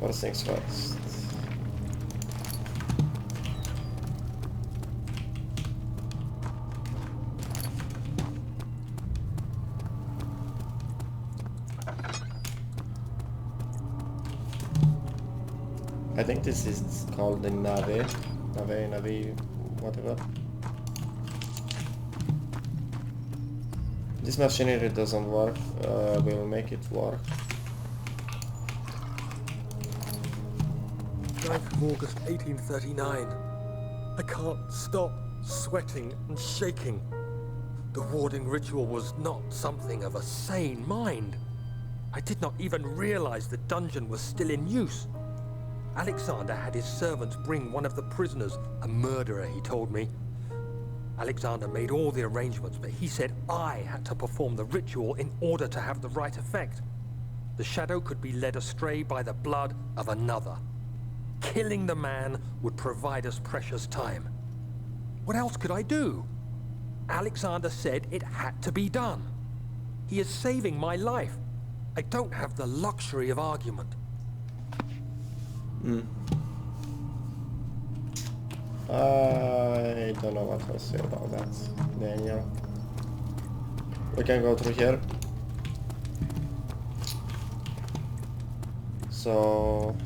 first things first. I think this is called the Nave, whatever. This machinery doesn't work, we'll make it work. 9th of August 1839. I can't stop sweating and shaking. The warding ritual was not something of a sane mind. I did not even realize the dungeon was still in use. Alexander had his servants bring one of the prisoners, a murderer, he told me. Alexander made all the arrangements, but he said I had to perform the ritual in order to have the right effect. The shadow could be led astray by the blood of another. Killing the man would provide us precious time. What else could I do? Alexander said it had to be done. He is saving my life. I don't have the luxury of argument. I don't know what to say about that, Daniel. We can go through here. So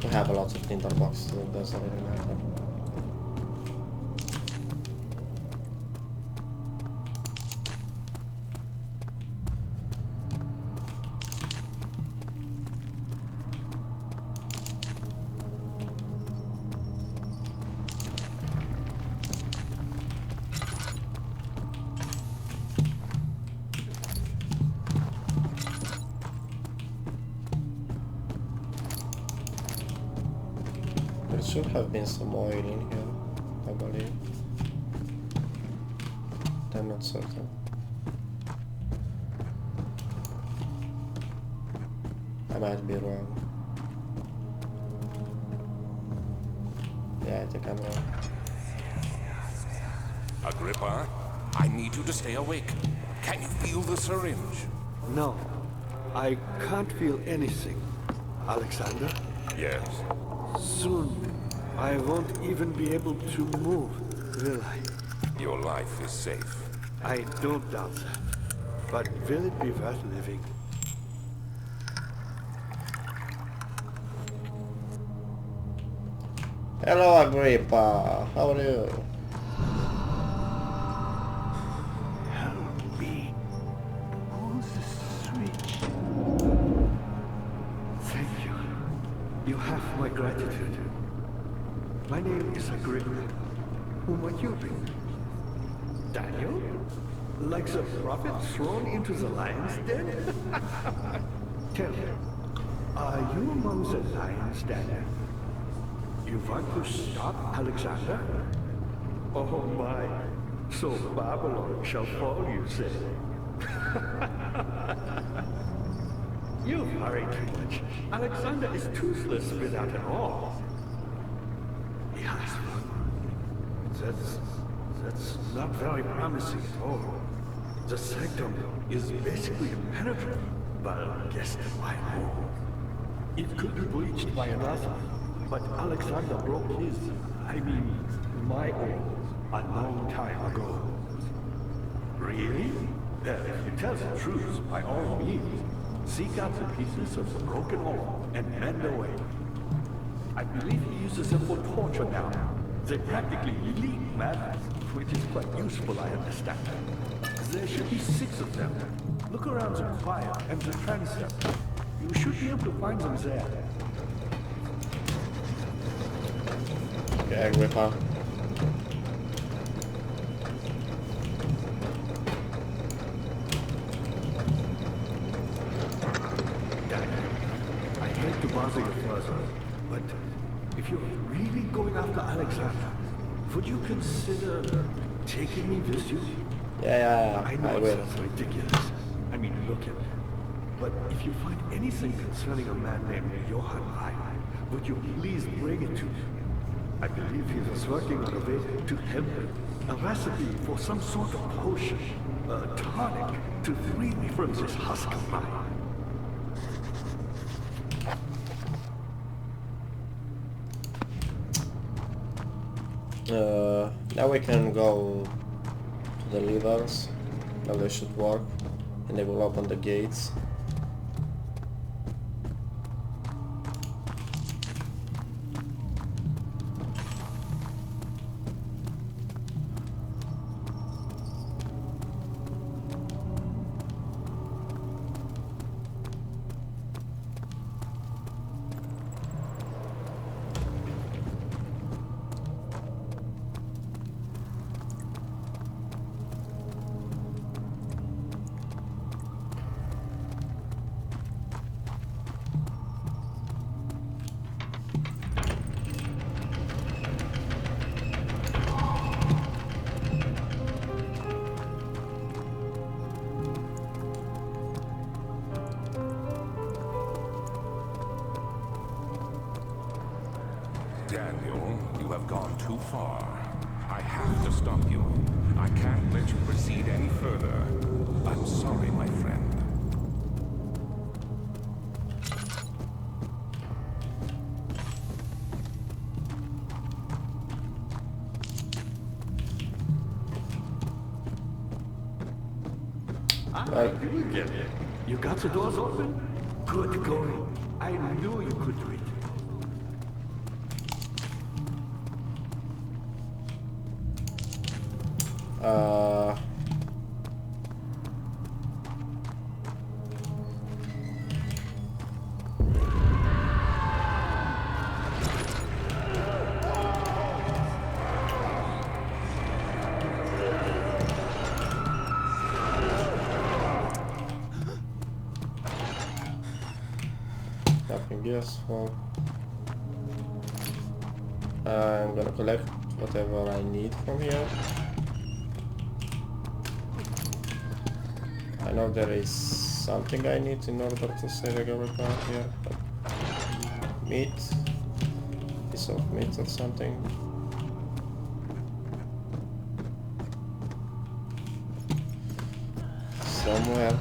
we have a lot of tinder boxes, so it doesn't really matter. There should have been some oil in here, I believe. I'm not certain. I might be wrong. Yeah, I think I'm wrong. Agrippa, I need you to stay awake. Can you feel the syringe? No, I can't feel anything. Alexander? Yes. Soon, I won't even be able to move, will I? Your life is safe. I don't doubt that. But will it be worth living? Hello Agrippa, how are you? Help me. Who's the switch? Thank you. You have my gratitude. My name is Agrippa. Who might you be? Daniel? Like the prophet thrown into the lion's den? Tell me, are you among the lions, Daniel? You want to stop Alexander? Oh my, so Babylon shall fall, you say? You worry too much. Alexander is toothless without an awe. Yes, that's not very promising at all. The sanctum is basically impenetrable, but guess why more? It could be breached by another, but Alexander broke his, my own, a long time ago. Really? Well, if you tell the truth, by all means, seek out the pieces of the broken wall and mend away. I believe he uses them for torture now. They practically leak madness, which is quite useful, I understand. There should be 6 of them. Look around the choir and the transept. You should be able to find them there. Okay, Agrippa. I hate to bother you further, but if you're really going after Alexander, would you consider taking me with you? Yeah, I know I it will. sounds ridiculous. Look at it. But if you find anything concerning a man named Johann I, would you please bring it to me? I believe he was working on a way to help me. A recipe for some sort of potion, a tonic to free me from this husk of mine. Now we can go to the levers. Now they should work, and they will open the gates. Daniel, you have gone too far. I have to stop you. I can't let you proceed any further. I'm sorry, my friend. You get it. You got the doors open? Good going. I knew you could do it. Nothing useful. I'm gonna collect whatever I need from here. I know there is something I need in order to save a repair here, but meat, piece of meat or something. Somewhere.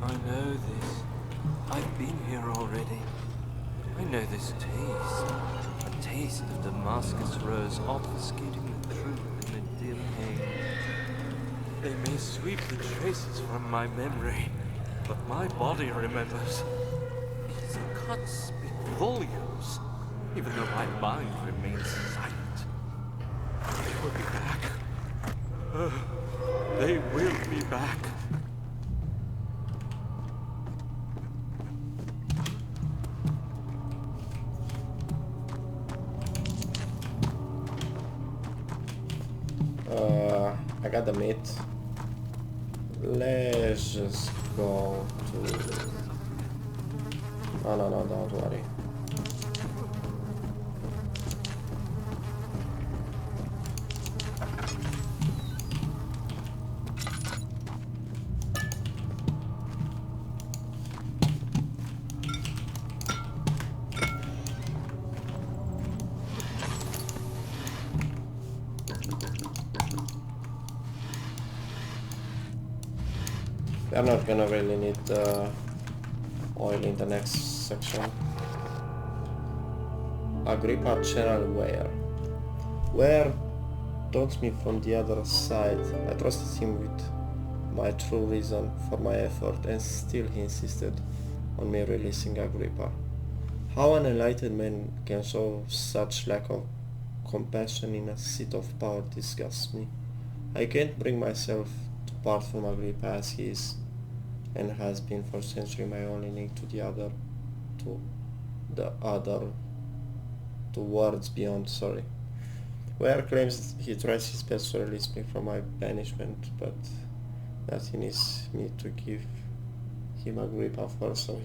I know this. I've been here already. I know this taste. A taste of Damascus rose obfuscating the truth in a dim haze. They may sweep the traces from my memory, but my body remembers. These cuts speak volumes, even though my mind remains silent. They will be back. They will be back. I got the meat. Let's just go to... No, don't worry. We are not gonna really need oil in the next section. Agrippa channel where taught me from the other side. I trusted him with my true reason for my effort, and still he insisted on me releasing Agrippa. How an enlightened man can show such lack of compassion in a seat of power disgusts me. I can't bring myself to part from Agrippa, as he is and has been for centuries my only link to the worlds beyond. Ware claims he tries his best to release me from my banishment, but that he needs me to give him Agrippa first so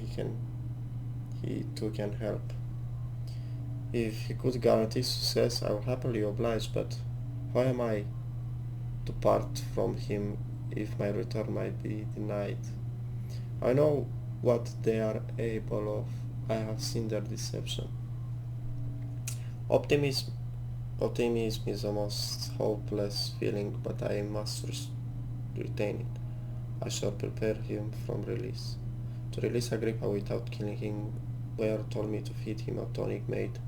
he too can help. If he could guarantee success, I would happily oblige, but how am I to part from him if my return might be denied? I know what they are able of. I have seen their deception. Optimism, optimism is a most hopeless feeling, but I must retain it. I shall prepare him from release. To release Agrippa without killing him, Ware told me to feed him a tonic made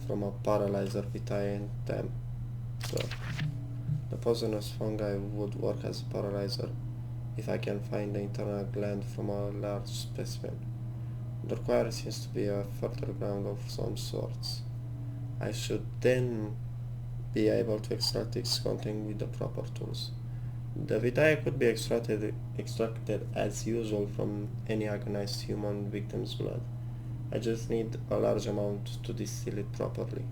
from a paralyzer vitae and temper. The poisonous fungi would work as a paralyzer if I can find the internal gland from a large specimen. The choir seems to be a fertile ground of some sorts. I should then be able to extract its content with the proper tools. The vitae could be extracted as usual from any agonized human victim's blood. I just need a large amount to distill it properly.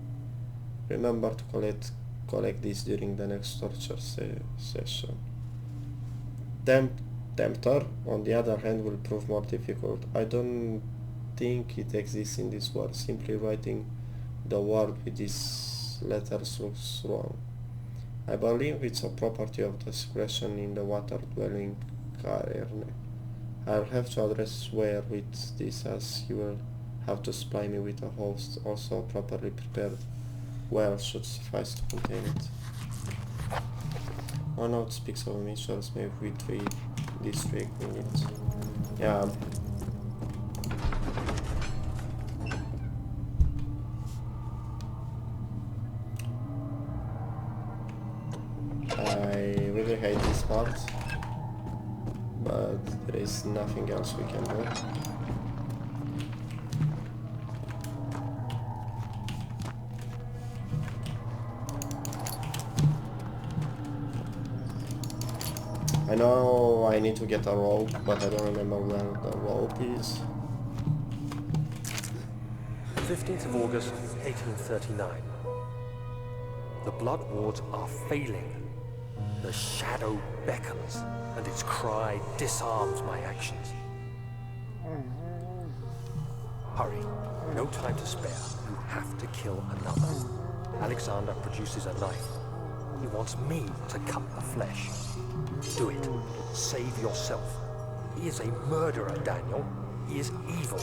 Remember to collect this during the next torture session. Tempter, on the other hand, will prove more difficult. I don't think it exists in this world. Simply writing the word with these letters looks wrong. I believe it's a property of the secretion in the water-dwelling carne. I'll have to address Ware with this, as he will have to supply me with a host, also properly prepared. Well should suffice to contain it. One note speaks of missions made with these 3 minutes. Yeah. I really hate this part, but there is nothing else we can do. I know I need to get a rope, but I don't remember where the rope is. 15th of August, 1839. The blood wards are failing. The shadow beckons, and its cry disarms my actions. Hurry, no time to spare. You have to kill another. Alexander produces a knife. He wants me to cut the flesh. Do it. Save yourself. He is a murderer, Daniel. He is evil.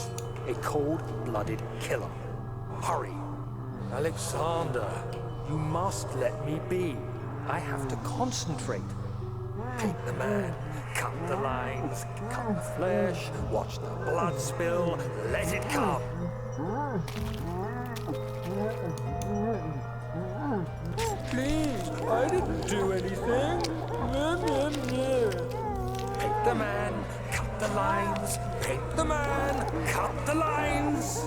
A cold-blooded killer. Hurry. Alexander, you must let me be. I have to concentrate. Take the man, cut the lines, cut the flesh, watch the blood spill, let it come. Please, I didn't do anything. Paint the man, cut the lines, paint the man, cut the lines.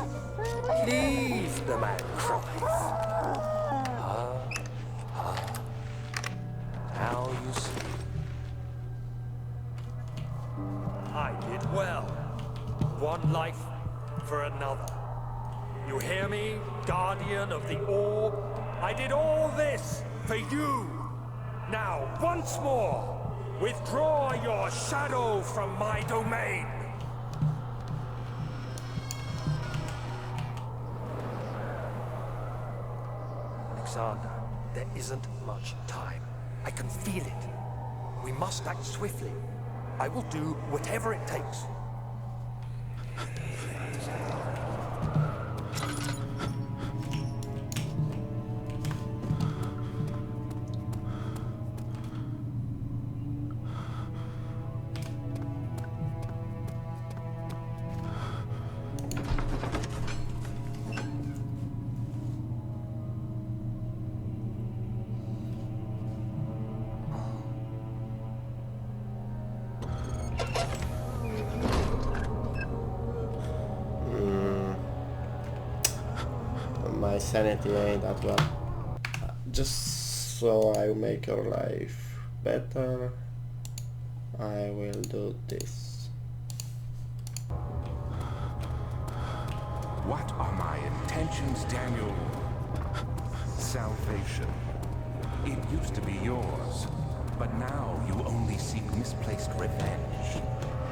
Please, the man cries. Now you see. I did well. One life for another. You hear me, guardian of the orb? I did all this for you. Now, once more, withdraw your shadow from my domain. Alexander, there isn't much time. I can feel it. We must act swiftly. I will do whatever it takes. My sanity ain't that well. Just so I make your life better, I will do this. What are my intentions, Daniel? Salvation. It used to be yours, but now you only seek misplaced revenge.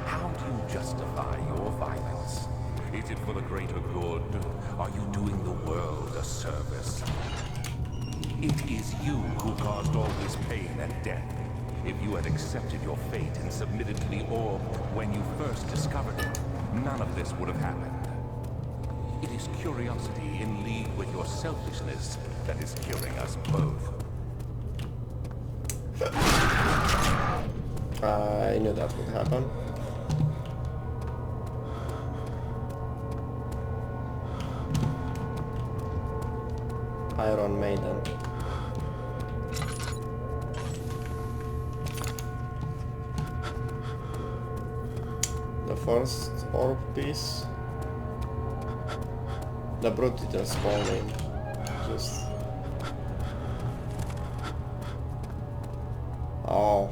How do you justify your violence? Is it for the greater good? Are you doing the world a service? It is you who caused all this pain and death. If you had accepted your fate and submitted to the orb when you first discovered it, none of this would have happened. It is curiosity in league with your selfishness that is killing us both. I knew that would happen. Iron Maiden. The first orb piece. The brute didn't spawn in. Just... Oh,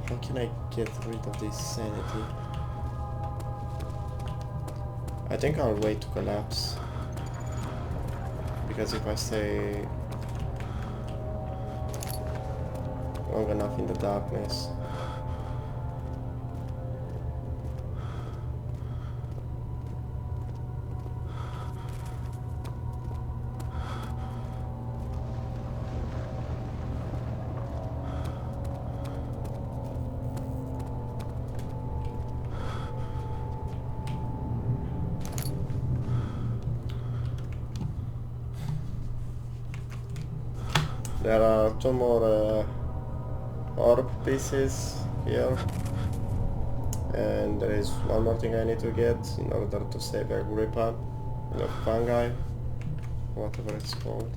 how can I get rid of this sanity? I think I'll wait to collapse. Because if I stay long enough in the darkness, there are two more orb pieces here, and there is one more thing I need to get in order to save Agrippa, the fungi, whatever it's called.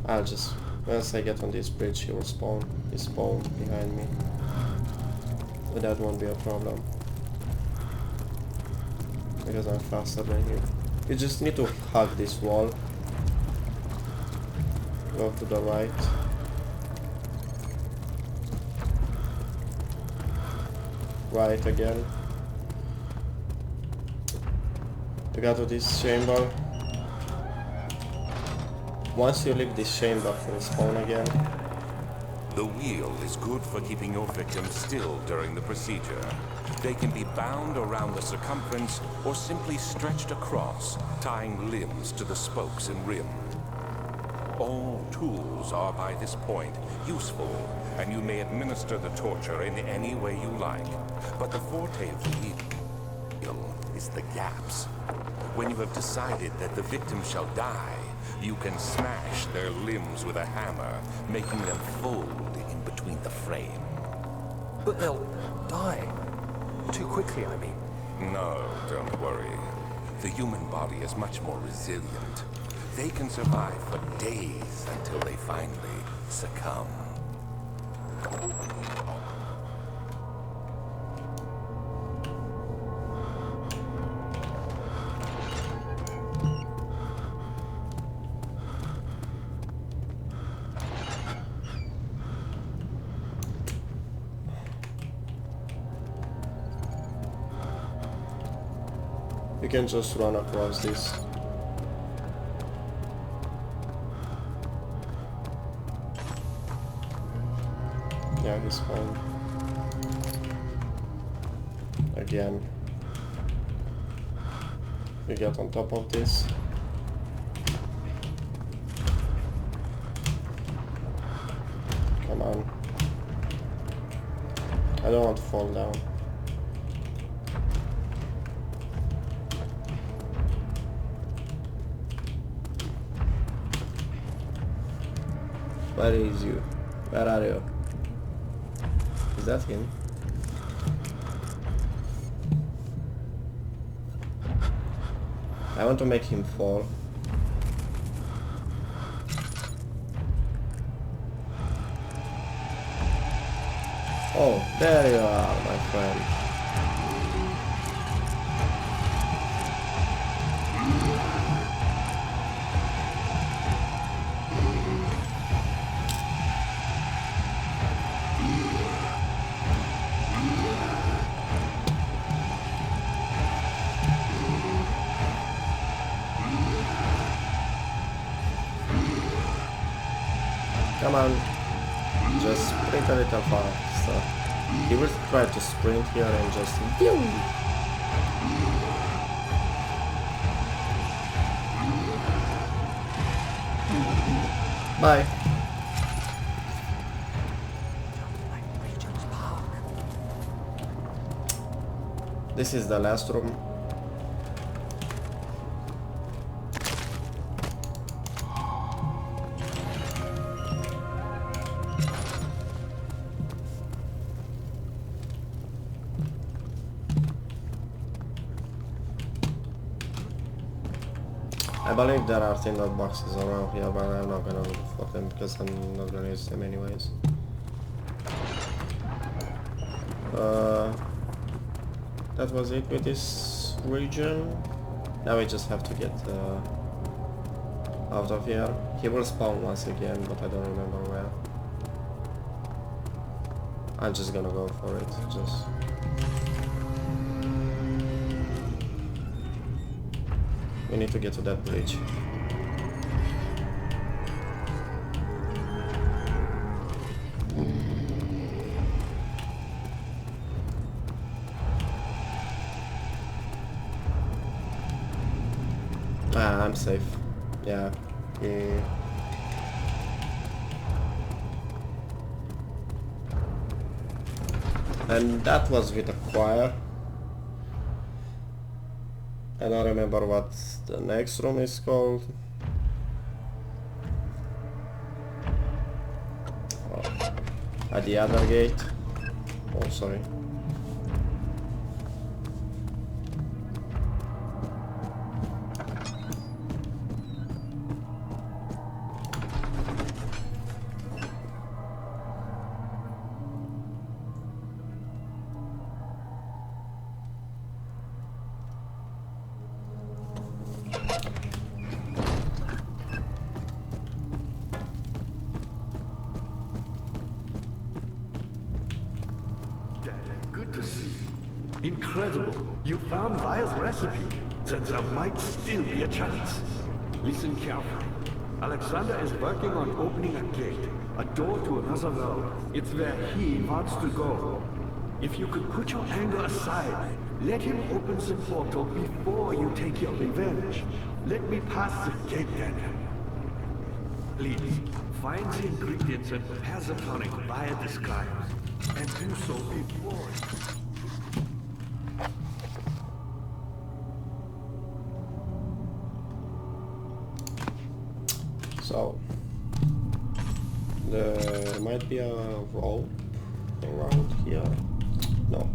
I'll just, once I get on this bridge, he will spawn behind me, but that won't be a problem, because I'm faster than him. You just need to hug this wall. Go to the right. Right again. You go to this chamber. Once you leave this chamber, you'll spawn again. The wheel is good for keeping your victims still during the procedure. They can be bound around the circumference or simply stretched across, tying limbs to the spokes and rim. All tools are by this point useful, and you may administer the torture in any way you like. But the forte of the wheel is the gaps. When you have decided that the victim shall die, you can smash their limbs with a hammer, making them fold in between the frame. But they'll die. Too quickly, I mean. No, don't worry. The human body is much more resilient. They can survive for days until they finally succumb. You can just run across this. Yeah, he's fine. Again. You get on top of this. Come on. I don't want to fall down. Where is you? Where are you? Is that him? I want to make him fall. Oh, there you are, my friend. Come on, just sprint a little faster. He will try to sprint here and just... Bye. This is the last room. I believe there are tinted boxes around here, but I'm not gonna look for them because I'm not gonna use them anyways. That was it with this region. Now we just have to get out of here. He will spawn once again, but I don't remember where. I'm just gonna go for it. We need to get to that bridge. Ah, I'm safe. Yeah. And that was with a choir. I don't remember what the next room is called. Oh, at the other gate. Oh, sorry. Good to see you. Incredible. You found Vile's recipe. Then there might still be a chance. Listen carefully. Alexander is working on opening a gate, a door to another world. It's where he wants to go. If you could put your anger aside, let him open the portal before you take your revenge. Let me pass the gate then. Please, find the ingredients and prepare the tonic via describes. And do so before. So there might be a rope around here. No.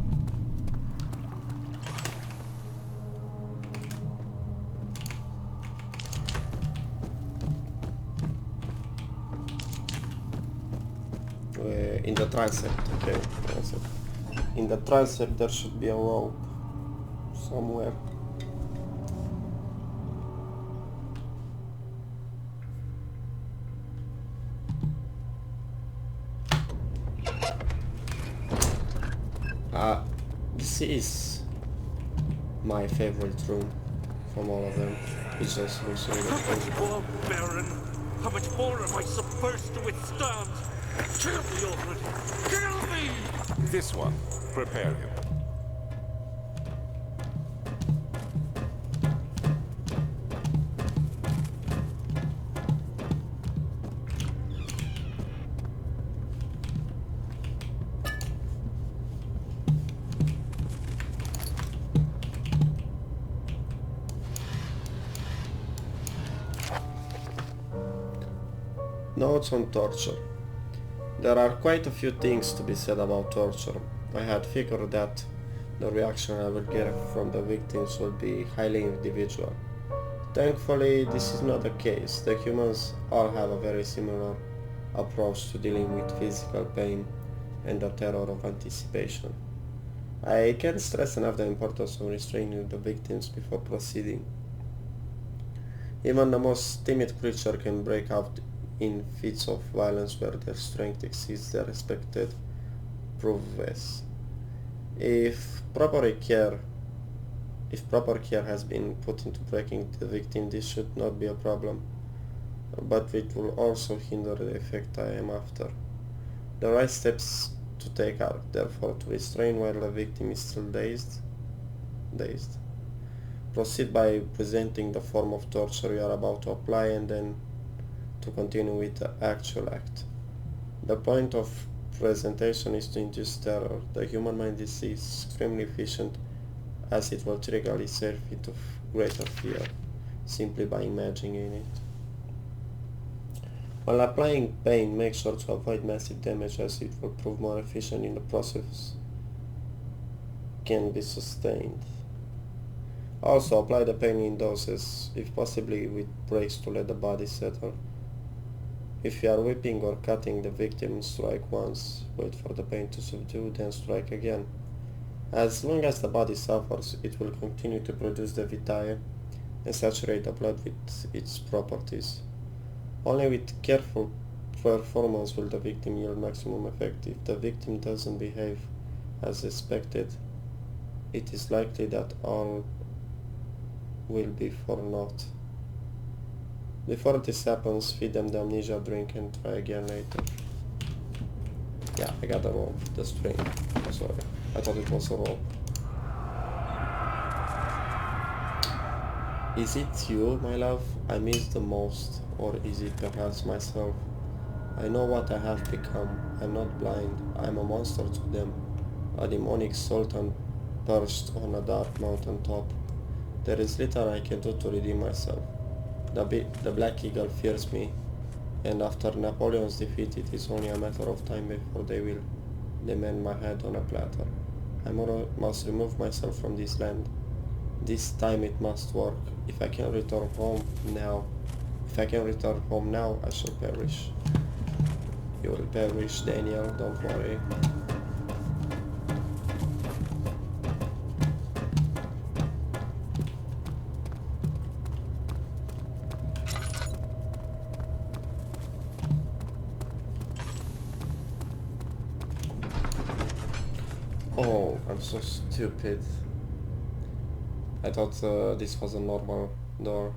In the transept, okay, transept. In the transept there should be a rope somewhere. This is my favorite room from all of them. It just looks really How much cool. more, Baron? How much more am I supposed to withstand? Kill me already! Kill me! This one, prepare him. Notes on torture. There are quite a few things to be said about torture. I had figured that the reaction I would get from the victims would be highly individual. Thankfully, this is not the case. The humans all have a very similar approach to dealing with physical pain and the terror of anticipation. I can't stress enough the importance of restraining the victims before proceeding. Even the most timid creature can break out in fits of violence where their strength exceeds their expected prowess. If proper care has been put into breaking the victim, this should not be a problem, but it will also hinder the effect I am after. The right steps to take are therefore to restrain while the victim is still dazed. Proceed by presenting the form of torture you are about to apply, and then to continue with the actual act. The point of presentation is to induce terror. The human mind is extremely efficient as it will trigger itself into greater fear simply by imagining it. While applying pain, make sure to avoid massive damage as it will prove more efficient in the process can be sustained. Also, apply the pain in doses, if possibly with breaks to let the body settle. If you are whipping or cutting the victim, strike once, wait for the pain to subdue, then strike again. As long as the body suffers, it will continue to produce the vitae and saturate the blood with its properties. Only with careful performance will the victim yield maximum effect. If the victim doesn't behave as expected, it is likely that all will be for naught. Before this happens, feed them the amnesia drink and try again later. Yeah, I got the rope, the string. Oh, sorry, I thought it was a rope. Is it you, my love, I miss the most, or is it perhaps myself? I know what I have become. I'm not blind. I'm a monster to them. A demonic sultan perched on a dark mountain top. There is little I can do to redeem myself. The Black Eagle fears me, and after Napoleon's defeat it is only a matter of time before they will demand my head on a platter. I must remove myself from this land. This time it must work. If I can return home now, I shall perish. You will perish, Daniel, don't worry. Oh, I'm so stupid. I thought this was a normal door.